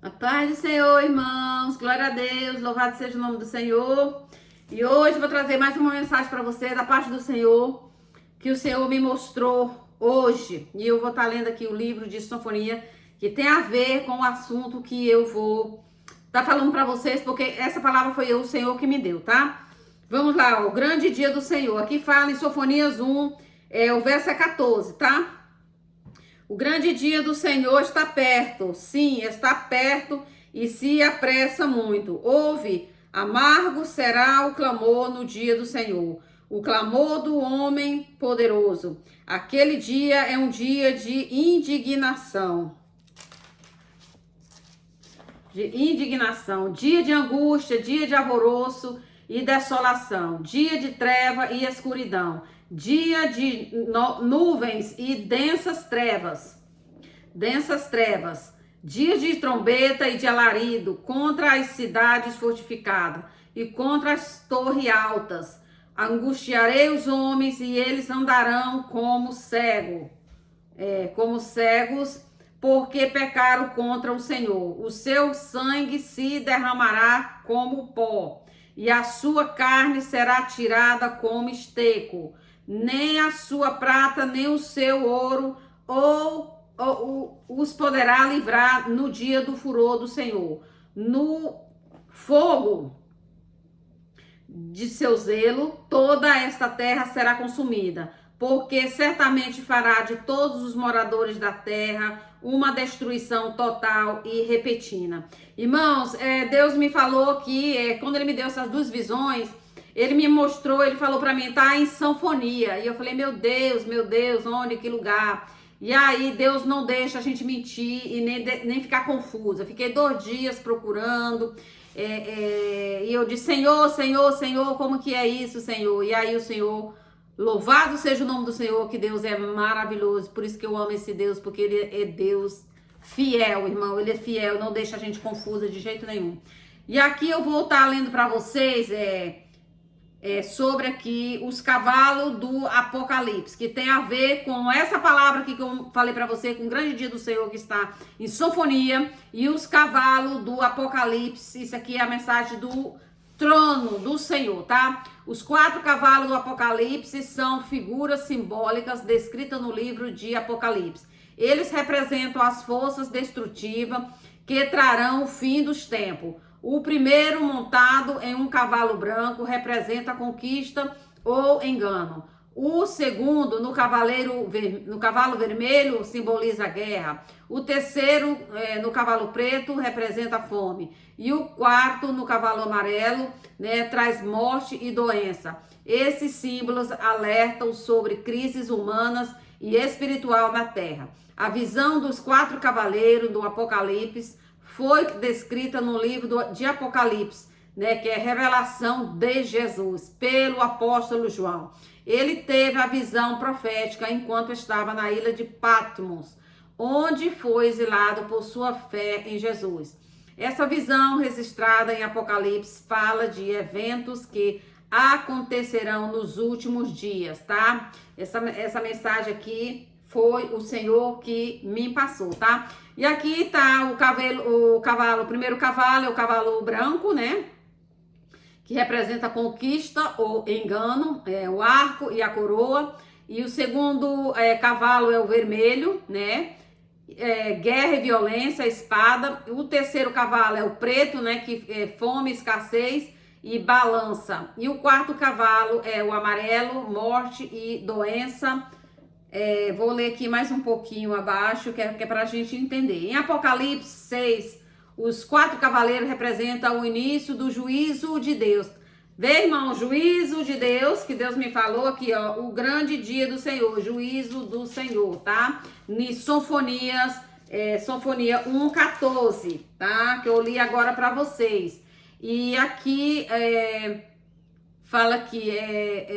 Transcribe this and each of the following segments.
A paz do Senhor, irmãos. Glória a Deus. Louvado seja o nome do Senhor. E hoje eu vou trazer mais uma mensagem para você da parte do Senhor, que o Senhor me mostrou hoje. E eu vou estar lendo aqui o livro de sinfonia, que tem a ver com o assunto que eu vou estar falando para vocês, porque essa palavra foi o Senhor que me deu, tá? Vamos lá, o grande dia do Senhor. Aqui fala em Sofonias 1, o verso é 14, tá? O grande dia do Senhor está perto, sim, está perto e se apressa muito. Ouve, amargo será o clamor no dia do Senhor, o clamor do homem poderoso. Aquele dia é um dia de indignação. Dia de angústia, dia de alvoroço e desolação, dia de treva e escuridão, dia de nuvens e densas trevas, dia de trombeta e de alarido contra as cidades fortificadas e contra as torres altas. Angustiarei os homens e eles andarão como cegos, porque pecaram contra o Senhor. O seu sangue se derramará como pó, e a sua carne será tirada como esterco. Nem a sua prata, nem o seu ouro, os poderá livrar no dia do furor do Senhor. No fogo de seu zelo, toda esta terra será consumida, porque certamente fará de todos os moradores da terra uma destruição total e repentina. Irmãos, Deus me falou que quando ele me deu essas duas visões, ele me mostrou, ele falou para mim, tá em sinfonia. E eu falei, meu Deus, onde, que lugar? E aí Deus não deixa a gente mentir e nem ficar confusa. Fiquei 2 dias procurando. E eu disse, Senhor, como que é isso, Senhor? E aí o Senhor, louvado seja o nome do Senhor, que Deus é maravilhoso. Por isso que eu amo esse Deus, porque ele é Deus fiel, irmão. Ele é fiel, não deixa a gente confusa de jeito nenhum. E aqui eu vou estar lendo para vocês sobre aqui os cavalos do Apocalipse, que tem a ver com essa palavra aqui que eu falei para você, com o grande dia do Senhor que está em sinfonia, e os cavalos do Apocalipse. Isso aqui é a mensagem do trono do Senhor, tá? Os 4 cavalos do Apocalipse são figuras simbólicas descritas no livro de Apocalipse. Eles representam as forças destrutivas que trarão o fim dos tempos. O primeiro, montado em um cavalo branco, representa a conquista ou engano. O segundo, no cavalo vermelho, simboliza a guerra. O terceiro, no cavalo preto, representa a fome. E o quarto, no cavalo amarelo, traz morte e doença. Esses símbolos alertam sobre crises humanas e espiritual na terra. A visão dos 4 cavaleiros do Apocalipse foi descrita no livro de Apocalipse, que é a revelação de Jesus, pelo apóstolo João. Ele teve a visão profética enquanto estava na ilha de Patmos, onde foi exilado por sua fé em Jesus. Essa visão registrada em Apocalipse fala de eventos que acontecerão nos últimos dias, tá? Essa mensagem aqui foi o Senhor que me passou, tá? E aqui tá o primeiro cavalo é o cavalo branco, que representa a conquista ou engano, o arco e a coroa. E o segundo cavalo é o vermelho, guerra e violência, a espada. O terceiro cavalo é o preto, que é fome, escassez e balança. E o quarto cavalo é o amarelo, morte e doença. Vou ler aqui mais um pouquinho abaixo, que é para a gente entender. Em Apocalipse 6, os 4 cavaleiros representam o início do juízo de Deus. Vê, irmão, juízo de Deus, que Deus me falou aqui, ó, o grande dia do Senhor, juízo do Senhor, tá? Em Sinfonia 1:14, tá? Que eu li agora para vocês. E aqui fala que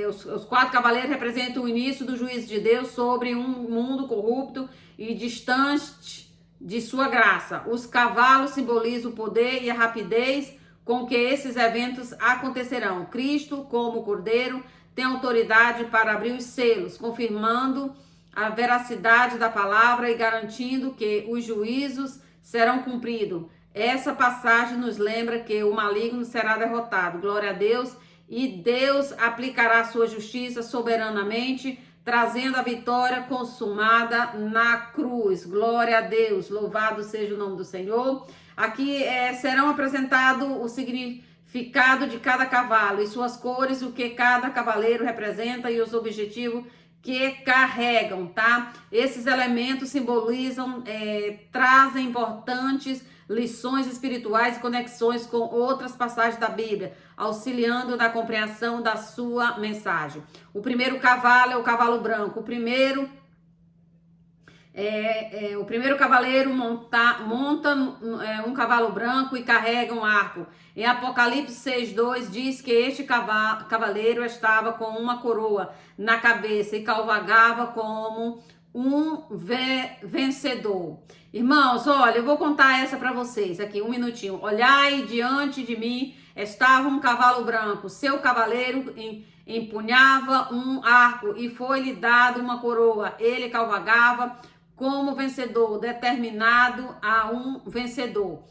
os 4 cavaleiros representam o início do juízo de Deus sobre um mundo corrupto e distante de sua graça. Os cavalos simbolizam o poder e a rapidez com que esses eventos acontecerão. Cristo, como cordeiro, tem autoridade para abrir os selos, confirmando a veracidade da palavra e garantindo que os juízos serão cumpridos. Essa passagem nos lembra que o maligno será derrotado. Glória a Deus. E Deus aplicará a sua justiça soberanamente, trazendo a vitória consumada na cruz. Glória a Deus. Louvado seja o nome do Senhor. Aqui serão apresentados o significado de cada cavalo e suas cores, o que cada cavaleiro representa e os objetivos que carregam, tá? Esses elementos simbolizam, trazem importantes lições espirituais e conexões com outras passagens da Bíblia, auxiliando na compreensão da sua mensagem. O primeiro cavalo é o cavalo branco. O primeiro cavaleiro monta um cavalo branco e carrega um arco. Em Apocalipse 6:2 diz que este cavaleiro estava com uma coroa na cabeça e cavalgava como um vencedor. Irmãos, olha, eu vou contar essa para vocês aqui, um minutinho. Olhai, diante de mim estava um cavalo branco. Seu cavaleiro empunhava um arco e foi-lhe dado uma coroa. Ele cavalgava como vencedor, determinado a um vencedor,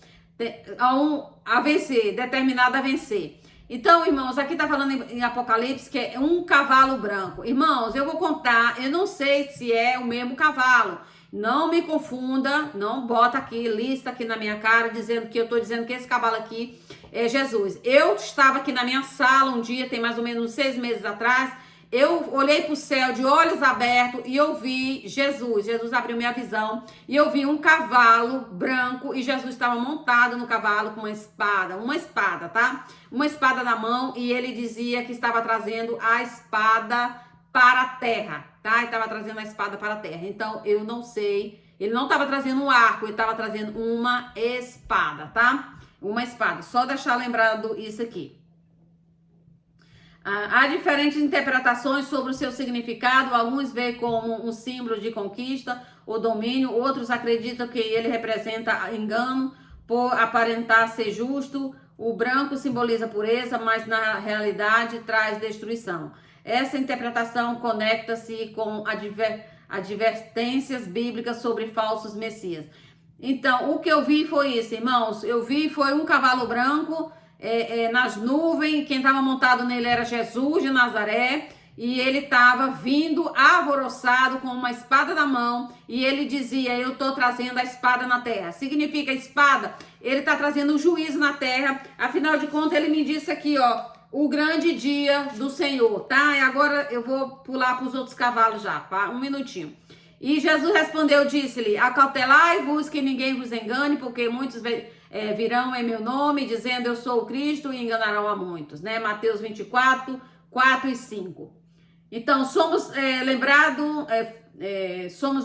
a vencer, determinado a vencer. Então, irmãos, aqui tá falando em Apocalipse que é um cavalo branco. Irmãos, eu vou contar, eu não sei se é o mesmo cavalo. Não me confunda, não bota aqui, lista aqui na minha cara, dizendo que eu tô dizendo que esse cavalo aqui é Jesus. Eu estava aqui na minha sala um dia, tem mais ou menos 6 meses atrás, eu olhei para o céu de olhos abertos e eu vi Jesus. Jesus abriu minha visão e eu vi um cavalo branco e Jesus estava montado no cavalo com uma espada, tá? Uma espada na mão, e ele dizia que estava trazendo a espada para a terra, tá? Ele estava trazendo a espada para a terra. Então, eu não sei, ele não estava trazendo um arco, ele estava trazendo uma espada, tá? Uma espada, só deixar lembrado isso aqui. Há diferentes interpretações sobre o seu significado. Alguns veem como um símbolo de conquista ou domínio, outros acreditam que ele representa engano por aparentar ser justo. O branco simboliza pureza, mas na realidade traz destruição. Essa interpretação conecta-se com advertências bíblicas sobre falsos messias. Então, o que eu vi foi isso, irmãos. Eu vi foi um cavalo branco nas nuvens. Quem estava montado nele era Jesus de Nazaré, e ele estava vindo alvoroçado com uma espada na mão, e ele dizia: eu estou trazendo a espada na terra. Significa espada, ele está trazendo o juízo na terra. Afinal de contas, ele me disse aqui, ó, o grande dia do Senhor, tá? E agora eu vou pular para os outros cavalos já, tá? Um minutinho. E Jesus respondeu, disse-lhe: acautelai-vos que ninguém vos engane, porque muitos virão em meu nome, dizendo eu sou o Cristo, e enganarão a muitos, né? Mateus 24, 4 e 5. Então, somos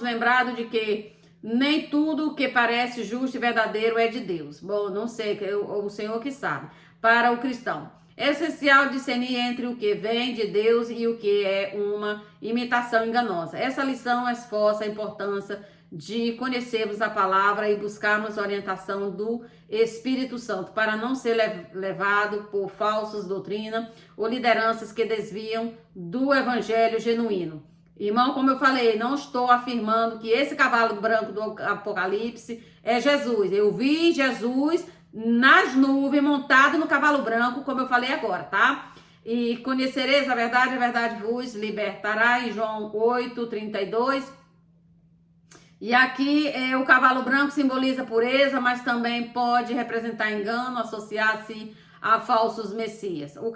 lembrados de que nem tudo que parece justo e verdadeiro é de Deus. Bom, não sei, o Senhor que sabe. Para o cristão, é essencial discernir entre o que vem de Deus e o que é uma imitação enganosa. Essa lição reforça a importância de conhecermos a palavra e buscarmos a orientação do Espírito Santo para não ser levado por falsas doutrinas ou lideranças que desviam do evangelho genuíno. Irmão, como eu falei, não estou afirmando que esse cavalo branco do Apocalipse é Jesus. Eu vi Jesus nas nuvens, montado no cavalo branco, como eu falei agora, tá? E conhecereis a verdade vos libertará, em João 8, 32. E aqui o cavalo branco simboliza pureza, mas também pode representar engano, associar-se a falsos messias. O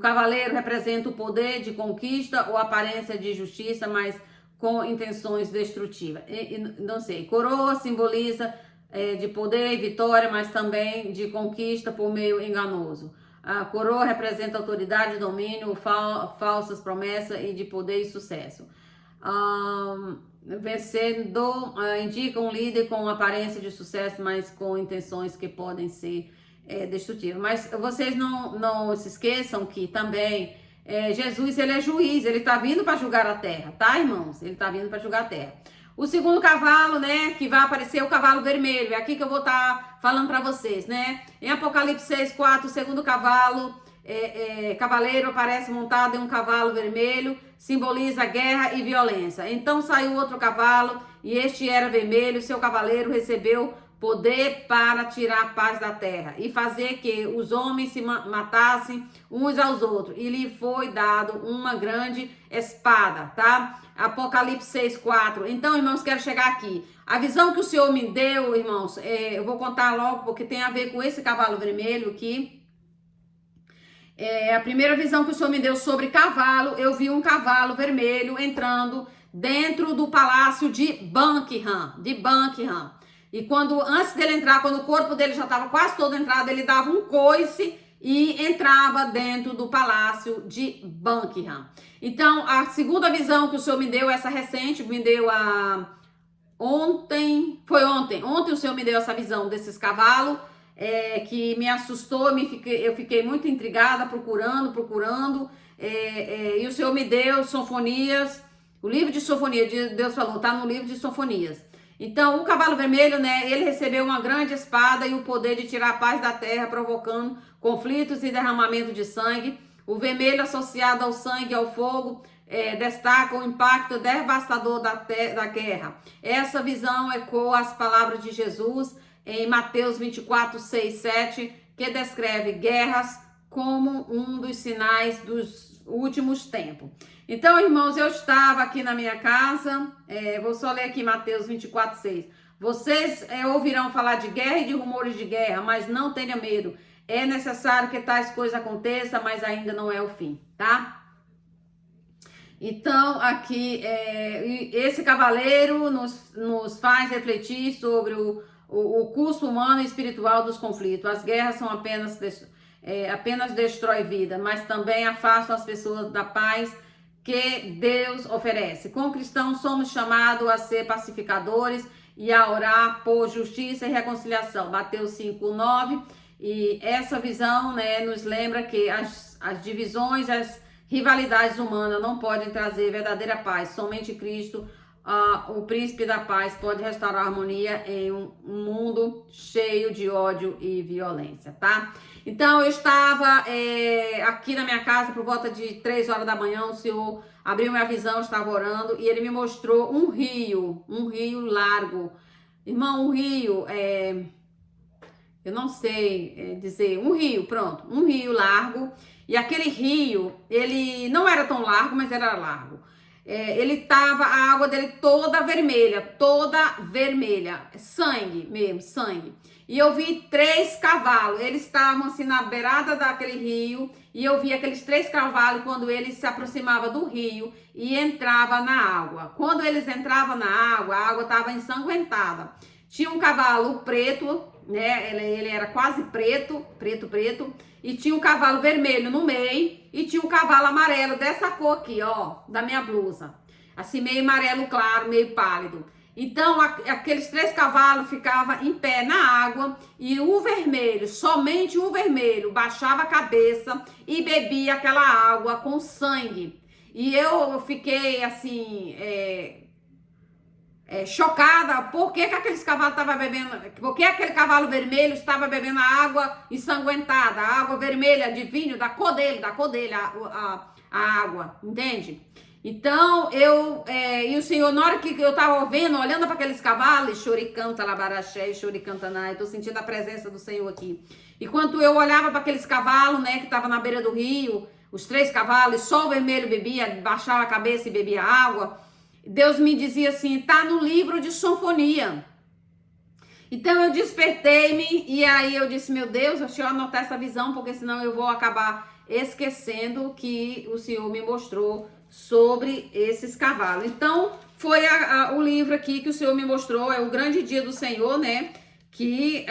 cavaleiro representa o poder de conquista ou aparência de justiça, mas com intenções destrutivas. Não sei, coroa simboliza de poder e vitória, mas também de conquista por meio enganoso. A coroa representa autoridade, domínio, falsas promessas e de poder e sucesso. Vencedor indica um líder com aparência de sucesso, mas com intenções que podem ser destrutivas. Mas vocês não se esqueçam que também Jesus, ele é juiz, ele está vindo para julgar a terra, tá, irmãos? Ele está vindo para julgar a terra. O segundo cavalo, né, que vai aparecer, é o cavalo vermelho. É aqui que eu vou estar falando para vocês, né? Em Apocalipse 6:4, o segundo cavalo, cavaleiro aparece montado em um cavalo vermelho, simboliza guerra e violência. Então saiu outro cavalo, e este era vermelho. Seu cavaleiro recebeu poder para tirar a paz da terra e fazer que os homens se matassem uns aos outros. E lhe foi dado uma grande espada, tá? Apocalipse 6:4. Então, irmãos, quero chegar aqui. A visão que o Senhor me deu, irmãos, eu vou contar logo, porque tem a ver com esse cavalo vermelho aqui. A primeira visão que o Senhor me deu sobre cavalo, eu vi um cavalo vermelho entrando dentro do palácio de Buckingham, E antes dele entrar, quando o corpo dele já estava quase todo entrado, ele dava um coice e entrava dentro do palácio de Buckingham. Então, a segunda visão que o Senhor me deu, essa recente, me deu ontem o Senhor me deu essa visão desses cavalos, que me assustou, eu fiquei muito intrigada, procurando, e o Senhor me deu Sofonias, o livro de Sofonias, Deus falou, tá no livro de Sofonias. Então, o cavalo vermelho, né, ele recebeu uma grande espada e o poder de tirar a paz da terra, provocando conflitos e derramamento de sangue. O vermelho associado ao sangue e ao fogo destaca o impacto devastador da guerra. Essa visão ecoa as palavras de Jesus em Mateus 24, 6, 7, que descreve guerras como um dos sinais dos últimos tempos. Então, irmãos, eu estava aqui na minha casa, vou só ler aqui Mateus 24, 6. Vocês ouvirão falar de guerra e de rumores de guerra, mas não tenha medo. É necessário que tais coisas aconteçam, mas ainda não é o fim, tá? Então, aqui, esse cavaleiro nos faz refletir sobre o curso humano e espiritual dos conflitos. As guerras são apenas destrói vida, mas também afastam as pessoas da paz que Deus oferece. Como cristãos, somos chamados a ser pacificadores e a orar por justiça e reconciliação. Mateus 5, 9. E essa visão, né, nos lembra que as divisões, as rivalidades humanas não podem trazer verdadeira paz. Somente Cristo, o príncipe da paz, pode restaurar a harmonia em um mundo cheio de ódio e violência, tá? Então, eu estava aqui na minha casa por volta de 3 horas da manhã, o Senhor abriu minha visão, eu estava orando, e Ele me mostrou um rio largo. Irmão, um rio, eu não sei dizer, um rio largo, e aquele rio, ele não era tão largo, mas era largo. A água dele toda vermelha, sangue mesmo, sangue. E eu vi 3 cavalos, eles estavam assim na beirada daquele rio, e eu vi aqueles 3 cavalos quando eles se aproximavam do rio e entravam na água. Quando eles entravam na água, a água estava ensanguentada. Tinha um cavalo preto, né? Ele era quase preto, e tinha um cavalo vermelho no meio, e tinha um cavalo amarelo dessa cor aqui, ó, da minha blusa. Assim, meio amarelo claro, meio pálido. Então, aqueles 3 cavalos ficavam em pé na água, e somente o vermelho, baixava a cabeça e bebia aquela água com sangue. E eu fiquei assim, chocada, por que aqueles cavalos estavam bebendo, por que aquele cavalo vermelho estava bebendo a água ensanguentada, a água vermelha de vinho, da cor dele, a água, entende? Então, e o Senhor, na hora que eu estava olhando para aqueles cavalos, choricanta labaraxé, choricanta na, eu tô sentindo a presença do Senhor aqui. E quando eu olhava para aqueles cavalos, né, que estavam na beira do rio, os 3 cavalos, só o vermelho bebia, baixava a cabeça e bebia água, Deus me dizia assim, tá no livro de Sofonia. Então eu despertei-me e aí eu disse, meu Deus, deixa eu anotar essa visão, porque senão eu vou acabar esquecendo que o Senhor me mostrou sobre esses cavalos. Então foi o livro aqui que o Senhor me mostrou, é o grande dia do Senhor, né? Que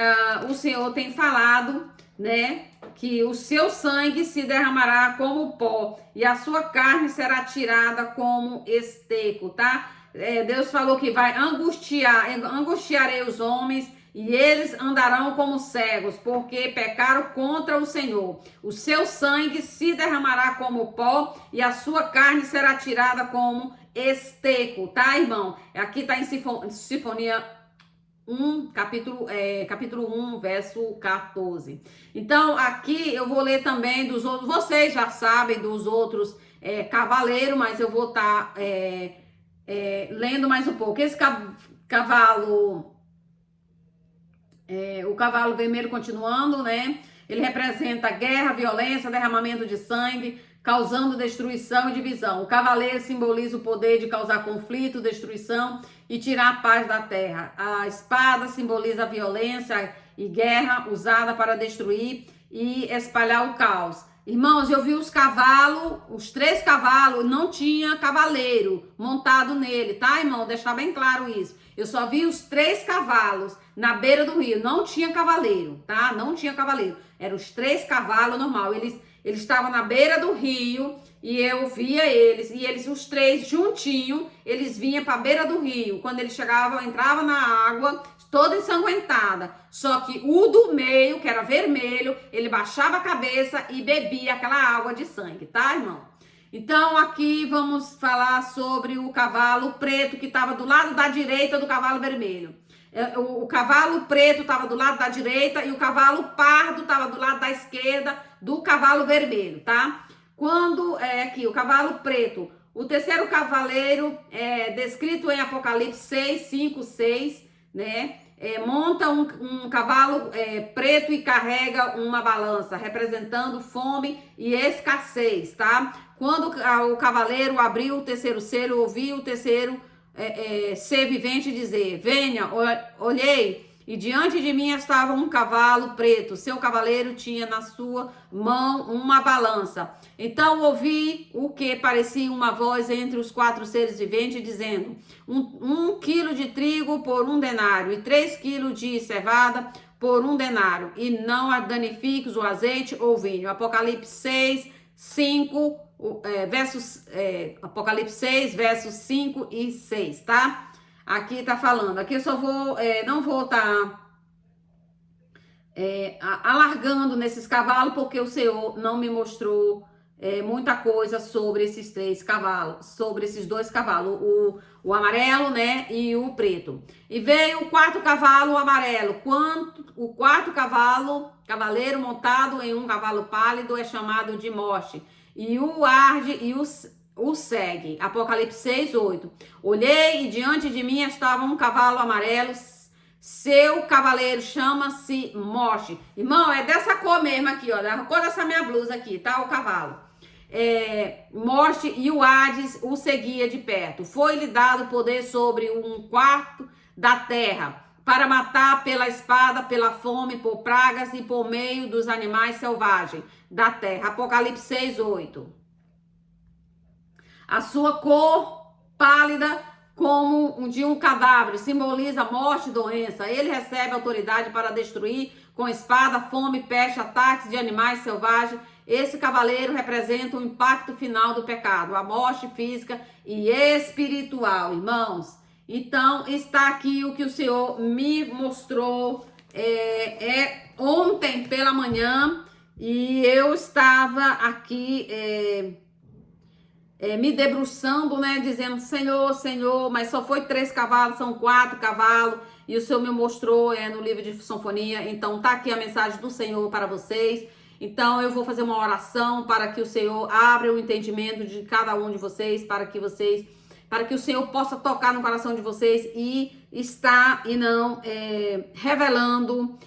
o Senhor tem falado, né? Que o seu sangue se derramará como pó e a sua carne será tirada como esterco, tá? Deus falou que vai angustiarei os homens e eles andarão como cegos, porque pecaram contra o Senhor. O seu sangue se derramará como pó e a sua carne será tirada como esterco, tá, irmão? Aqui tá em Sinfonia 1, capítulo 1, verso 14. Então, aqui eu vou ler também dos outros, vocês já sabem dos outros cavaleiros, mas eu vou estar lendo mais um pouco. Esse cavalo O cavalo vermelho continuando, né? Ele representa guerra, violência, derramamento de sangue, causando destruição e divisão. O cavaleiro simboliza o poder de causar conflito, destruição e tirar a paz da terra. A espada simboliza a violência e guerra usada para destruir e espalhar o caos. Irmãos, eu vi os cavalos, os 3 cavalos, não tinha cavaleiro montado nele, tá, irmão? Deixar bem claro isso. Eu só vi os 3 cavalos na beira do rio, não tinha cavaleiro, tá? Não tinha cavaleiro. Eram os 3 cavalos normal. Eles estavam na beira do rio e eu via eles. E eles, os 3 juntinhos, eles vinham para a beira do rio. Quando eles chegavam, entravam na água, toda ensanguentada. Só que o do meio, que era vermelho, ele baixava a cabeça e bebia aquela água de sangue, tá, irmão? Então, aqui vamos falar sobre o cavalo preto que estava do lado da direita do cavalo vermelho. O cavalo preto estava do lado da direita e o cavalo pardo estava do lado da esquerda do cavalo vermelho, tá? Quando aqui o cavalo preto, o terceiro cavaleiro é descrito em Apocalipse 6, 5, 6, né? Monta um cavalo preto e carrega uma balança, representando fome e escassez, tá? Quando o cavaleiro abriu o terceiro selo, ouviu o terceiro ser vivente dizer: venha, olhei, e diante de mim estava um cavalo preto. Seu cavaleiro tinha na sua mão uma balança. Então ouvi o que parecia uma voz entre os 4 seres viventes, dizendo: um quilo de trigo por 1 denário, e 3 quilos de cevada por 1 denário, e não danifiques o azeite ou vinho. Apocalipse 6, 5, Apocalipse 6, versos 5 e 6, tá? Aqui tá falando, aqui eu só vou, não vou estar alargando nesses cavalos, porque o Senhor não me mostrou muita coisa sobre esses 3 cavalos, sobre esses 2 cavalos, o amarelo, né, e o preto. E veio o 4º cavalo, o amarelo. O 4º cavaleiro montado em um cavalo pálido é chamado de morte, e o arde e o segue. Apocalipse 6, 8. Olhei e diante de mim estava um cavalo amarelo, seu cavaleiro chama-se Morte. Irmão, é dessa cor mesmo aqui, ó, da cor dessa minha blusa aqui, tá? O cavalo. Morte e o Hades o seguia de perto. Foi-lhe dado poder sobre 1/4 da terra, para matar pela espada, pela fome, por pragas e por meio dos animais selvagens da terra. Apocalipse 6, 8. A sua cor pálida como de um cadáver simboliza morte e doença. Ele recebe autoridade para destruir com espada, fome, peste, ataques de animais selvagens. Esse cavaleiro representa o impacto final do pecado, a morte física e espiritual, irmãos. Então, está aqui o que o Senhor me mostrou ontem pela manhã, e eu estava aqui me debruçando, né, dizendo: Senhor, Senhor, mas só foi 3 cavalos, são 4 cavalos, e o Senhor me mostrou no livro de Sinfonia. Então tá aqui a mensagem do Senhor para vocês. Então eu vou fazer uma oração para que o Senhor abra o entendimento de cada um de vocês, para que o Senhor possa tocar no coração de vocês e não revelando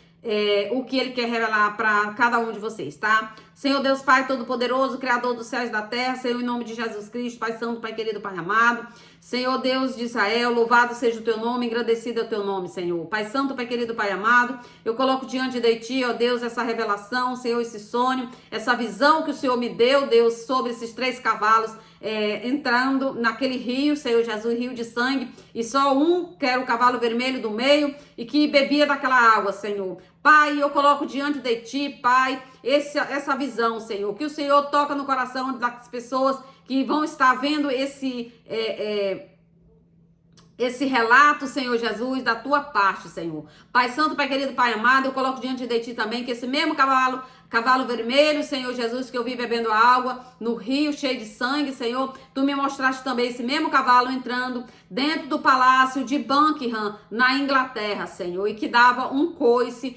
o que Ele quer revelar para cada um de vocês, tá? Senhor Deus Pai Todo-Poderoso, Criador dos céus e da terra, Senhor, em nome de Jesus Cristo, Pai Santo, Pai querido, Pai amado, Senhor Deus de Israel, louvado seja o teu nome, engrandecido é o teu nome, Senhor. Pai Santo, Pai querido, Pai amado, eu coloco diante de ti, ó Deus, essa revelação, Senhor, esse sonho, essa visão que o Senhor me deu, Deus, sobre esses 3 cavalos, entrando naquele rio, Senhor Jesus, rio de sangue, e só um, que era o cavalo vermelho do meio, e que bebia daquela água, Senhor. Pai, eu coloco diante de ti, Pai, essa visão, Senhor, que o Senhor toca no coração das pessoas que vão estar vendo esse relato, Senhor Jesus, da tua parte, Senhor. Pai Santo, Pai querido, Pai amado, eu coloco diante de ti também que esse mesmo cavalo vermelho, Senhor Jesus, que eu vi bebendo água no rio cheio de sangue, Senhor, tu me mostraste também esse mesmo cavalo entrando dentro do palácio de Buckingham, na Inglaterra, Senhor, e que dava um coice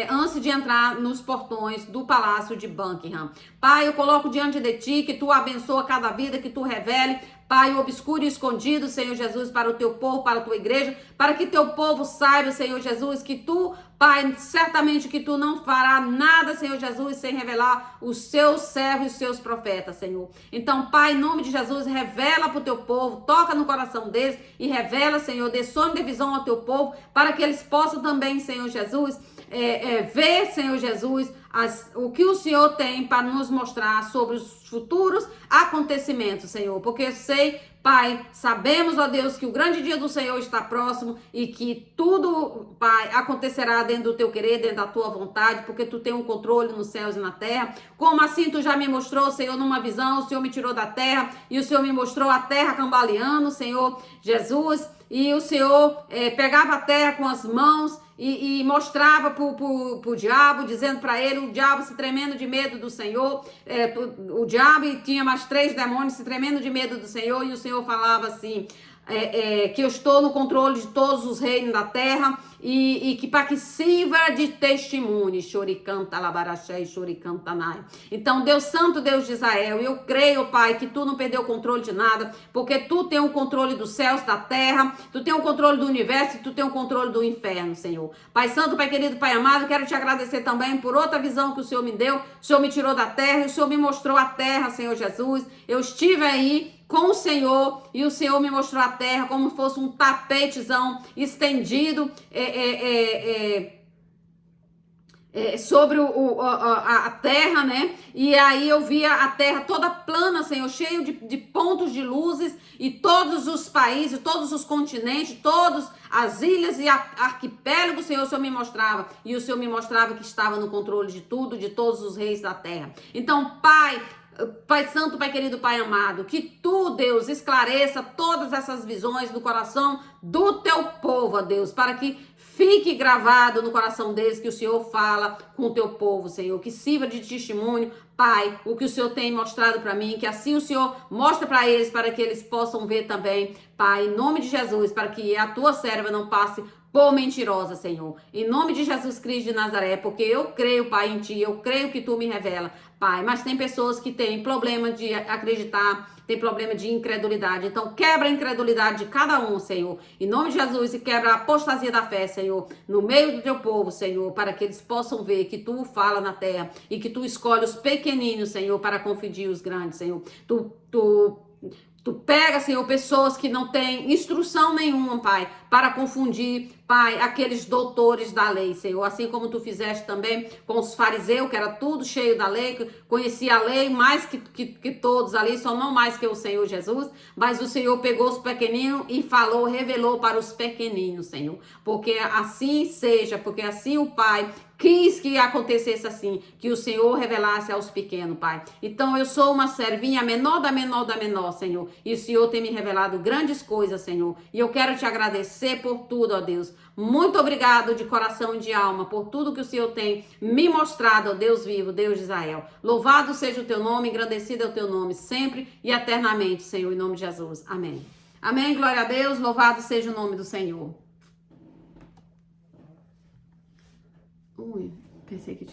antes de entrar nos portões do palácio de Buckingham. Pai, eu coloco diante de ti que tu abençoa cada vida, que tu revele Pai, o obscuro e escondido, Senhor Jesus, para o teu povo, para a tua igreja, para que teu povo saiba, Senhor Jesus, que tu, Pai, certamente que tu não fará nada, Senhor Jesus, sem revelar os seus servos e os seus profetas, Senhor. Então, Pai, em nome de Jesus, revela para o teu povo, toca no coração deles e revela, Senhor, dê sonho de visão ao teu povo, para que eles possam também, Senhor Jesus, ver, Senhor Jesus, o que o Senhor tem para nos mostrar sobre os futuros acontecimentos, Senhor. Porque eu sei, Pai, sabemos, ó Deus, que o grande dia do Senhor está próximo e que tudo, Pai, acontecerá dentro do teu querer, dentro da tua vontade, porque tu tem um controle nos céus e na terra. Como assim tu já me mostrou, Senhor, numa visão, o Senhor me tirou da terra e o Senhor me mostrou a terra cambaleando, Senhor Jesus, e o Senhor pegava a terra com as mãos e mostrava pro diabo, dizendo para ele, o diabo se tremendo de medo do Senhor, o diabo tinha mais 3 demônios se tremendo de medo do Senhor, e o Senhor falava assim, que eu estou no controle de todos os reinos da terra, e que para que sirva de testemunho, choricanta labaraxé e choricantanai. Então, Deus Santo, Deus de Israel, eu creio, Pai, que tu não perdeu o controle de nada, porque tu tem o controle dos céus, da terra, tu tem o controle do universo e tu tem o controle do inferno, Senhor. Pai Santo, Pai querido, Pai amado, quero te agradecer também por outra visão que o Senhor me deu, o Senhor me tirou da terra, e o Senhor me mostrou a terra, Senhor Jesus. Eu estive aí com o Senhor, e o Senhor me mostrou a terra como fosse um tapetezão estendido sobre a terra, né? E aí eu via a terra toda plana, Senhor, cheio de pontos de luzes, e todos os países, todos os continentes, todas as ilhas e arquipélagos, Senhor, o Senhor me mostrava. E o Senhor me mostrava que estava no controle de tudo, de todos os reis da terra. Então, Pai Santo, Pai querido, Pai amado, que tu, Deus, esclareça todas essas visões no coração do teu povo, ó Deus, para que fique gravado no coração deles que o Senhor fala com o teu povo, Senhor, que sirva de testemunho, Pai, o que o Senhor tem mostrado para mim, que assim o Senhor mostra para eles, para que eles possam ver também, Pai, em nome de Jesus, para que a tua serva não passe por mentirosa, Senhor. Em nome de Jesus Cristo de Nazaré, porque eu creio, Pai, em ti, eu creio que tu me revela, Pai, mas tem pessoas que têm problema de acreditar, tem problema de incredulidade. Então, quebra a incredulidade de cada um, Senhor. Em nome de Jesus, e quebra a apostasia da fé, Senhor, no meio do teu povo, Senhor, para que eles possam ver que tu fala na terra e que tu escolhe os pequeninos, Senhor, para confundir os grandes, Senhor. Tu pega, Senhor, pessoas que não têm instrução nenhuma, Pai, para confundir, Pai, aqueles doutores da lei, Senhor. Assim como tu fizeste também com os fariseus, que era tudo cheio da lei, que conhecia a lei mais que todos ali, só não mais que o Senhor Jesus. Mas o Senhor pegou os pequeninos e falou, revelou para os pequeninos, Senhor. Porque assim seja, porque assim o Pai quis que acontecesse assim, que o Senhor revelasse aos pequenos, Pai. Então eu sou uma servinha menor da menor da menor, Senhor. E o Senhor tem me revelado grandes coisas, Senhor. E eu quero te agradecer por tudo, ó Deus. Muito obrigado de coração e de alma por tudo que o Senhor tem me mostrado, ó Deus vivo, Deus de Israel. Louvado seja o teu nome, engrandecido é o teu nome, sempre e eternamente, Senhor, em nome de Jesus. Amém. Amém, glória a Deus, louvado seja o nome do Senhor. Ui, pensei que